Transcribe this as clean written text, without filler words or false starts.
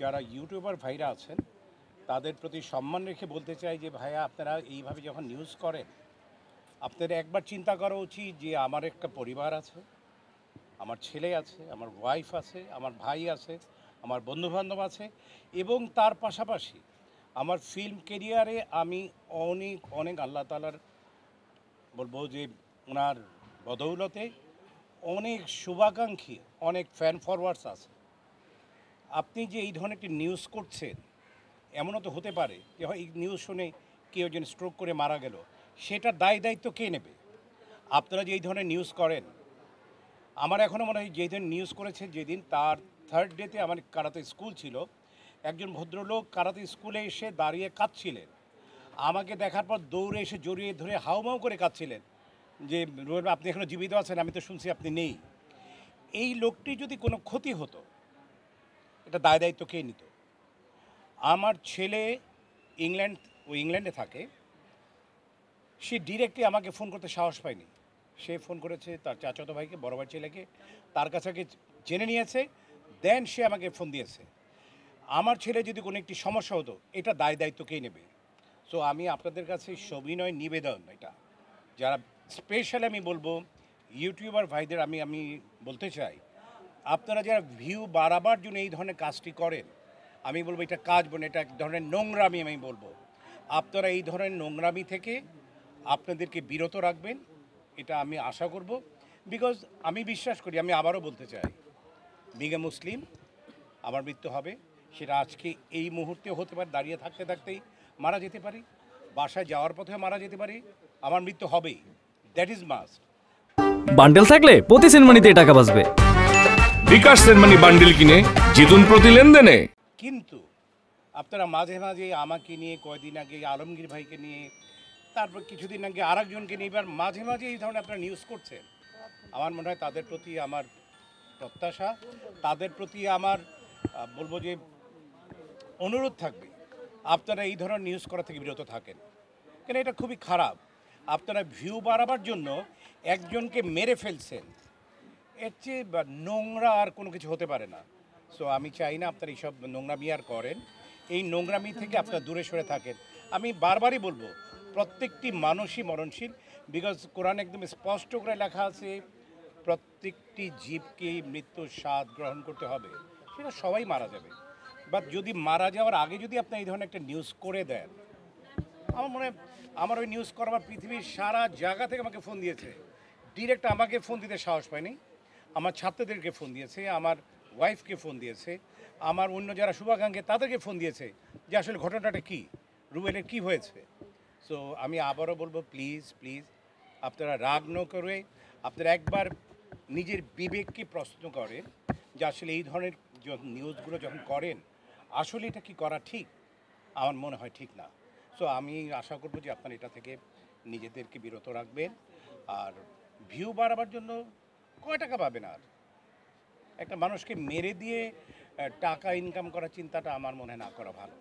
যারা ইউটিউবার ভাইরা আছেন তাদের প্রতি সম্মান রেখে বলতে চাই যে ভাইয়া আপনারা এইভাবে যখন নিউজ করেন আপনাদের একবার চিন্তা করা উচিত যে আমার একটা পরিবার আছে, আমার ছেলে আছে, আমার ওয়াইফ আছে, আমার ভাই আছে, আমার বন্ধুবান্ধব আছে এবং তার পাশাপাশি আমার ফিল্ম কেরিয়ারে আমি অনেক অনেক আল্লাহ তাআলার বলবো যে ওনার বদৌলতে অনেক শুভাকাঙ্ক্ষী, অনেক ফ্যান ফরওয়ার্ডস আছে। আপনি যে এই ধরনের একটি নিউজ করছেন, এমনও তো হতে পারে যে হয় এই নিউজ শুনে কেউ যেন স্ট্রোক করে মারা গেল, সেটার দায়িত্ব কে নেবে? আপনারা যে এই ধরনের নিউজ করেন, আমার এখনও মনে হয় যেদিন নিউজ করেছে যেদিন তার থার্ড ডেতে আমার কারাতে স্কুল ছিল, একজন ভদ্রলোক কারাতে স্কুলে এসে দাঁড়িয়ে কাঁদছিলেন। আমাকে দেখার পর দৌড়ে এসে জড়িয়ে ধরে হাউমাউ করে কাঁদছিলেন যে রোহেল আপনি এখনও জীবিত আছেন, আমি তো শুনছি আপনি নেই। এই লোকটি যদি কোনো ক্ষতি হতো, এটা দায়িত্ব কে নিত? আমার ছেলে ইংল্যান্ডে থাকে, সে ডিরেক্টলি আমাকে ফোন করতে সাহস পায়নি। সে ফোন করেছে তার চাচাতো ভাইকে, বড় ভাই ছেলেকে, তার কাছে জেনে নিয়েছে, দেন সে আমাকে ফোন দিয়েছে। আমার ছেলে যদি কোনো একটি সমস্যা হতো, এটা দায়িত্ব কে নেবে? সো আমি আপনাদের কাছে সবিনয় নিবেদন, এটা যারা স্পেশালি আমি বলবো ইউটিউবার ভাইদের আমি বলতে চাই, আপনারা যারা ভিউ বাড়াবার জন্য এই ধরনের কাজটি করেন, আমি বলবো এটা কাজ বলে, এটা এক ধরনের নোংরামি। আমি বলবো আপনারা এই ধরনের নোংরামি থেকে আপনাদেরকে বিরত রাখবেন, এটা আমি আশা করব। বিকজ আমি বিশ্বাস করি, আমি আবারও বলতে চাই, বিং এ মুসলিম, আমার মৃত্যু হবে, সেটা আজকে এই মুহূর্তে হতে পারে, দাঁড়িয়ে থাকতে থাকতেই মারা যেতে পারি, বাসায় যাওয়ার পথে মারা যেতে পারি, আমার মৃত্যু হবেই, দ্যাট ইজ মাস্ট। বান্ডেল থাকলে প্রতি সেনমানিতে টাকা বাঁচবে। বিকাশ সেনমানি বান্ডেল কিনে জিতুন প্রতি লেনদেনে। কিন্তু আপনারা মাঝে মাঝে আমাকে নিয়ে, কয়দিন আগে আলমগীর ভাইকে নিয়ে, তারপর কিছুদিন আগে আরেকজনকে নিয়ে, এবার মাঝে মাঝে এই ধরনের আপনারা নিউজ করছেন। আমার মনে হয় তাদের প্রতি আমার প্রত্যাশা, তাদের প্রতি আমার বলবো যে অনুরোধ থাকবে, আপনারা এই ধরনের নিউজ করা থেকে বিরত থাকেন, কেন এটা খুবই খারাপ। আপনারা ভিউ বাড়াবার জন্য একজনকে মেরে ফেলছেন, এর চেয়ে নোংরা আর কোনো কিছু হতে পারে না। সো আমি চাই না আপনারা এইসব নোংরামি আর করেন, এই নোংরামি থেকে আপনারা দূরে সরে থাকেন। আমি বারবারই বলবো প্রত্যেকটি মানুষই মরণশীল, বিকজ কোরআন একদম স্পষ্ট করে লেখা আছে প্রত্যেকটি জীবকেই মৃত্যুর স্বাদ গ্রহণ করতে হবে, সেটা সবাই মারা যাবে। বাট যদি মারা যাওয়ার আগে যদি আপনি এই ধরনের একটা নিউজ করে দেন, আমার মনে হয় আমার ওই নিউজ করবার পৃথিবীর সারা জায়গা থেকে আমাকে ফোন দিয়েছে, ডিরেক্ট আমাকে ফোন দিতে সাহস পায়নি, আমার ছাত্রদেরকে ফোন দিয়েছে, আমার ওয়াইফকে ফোন দিয়েছে, আমার অন্য যারা শুভাকাঙ্ক্ষী তাদেরকে ফোন দিয়েছে যে আসলে ঘটনাটা কী, রুবেলের কী হয়েছে। সো আমি আবারও বলবো প্লিজ প্লিজ আপনারা রাগ ন করে আপনারা একবার নিজের বিবেককে প্রশ্ন করেন যে আসলে এই ধরনের নিউজগুলো যখন করেন আসলে এটা কি করা ঠিক? আমার মনে হয় ঠিক না। সো আমি আশা করব যে আপনারা এটা থেকে নিজেদেরকে বিরত রাখবেন। আর ভিউ বাড়াবার জন্য কয় টাকা পাবেন? আর একটা মানুষকে মেরে দিয়ে টাকা ইনকাম করার চিন্তাটা আমার মনে হয় না করা ভালো।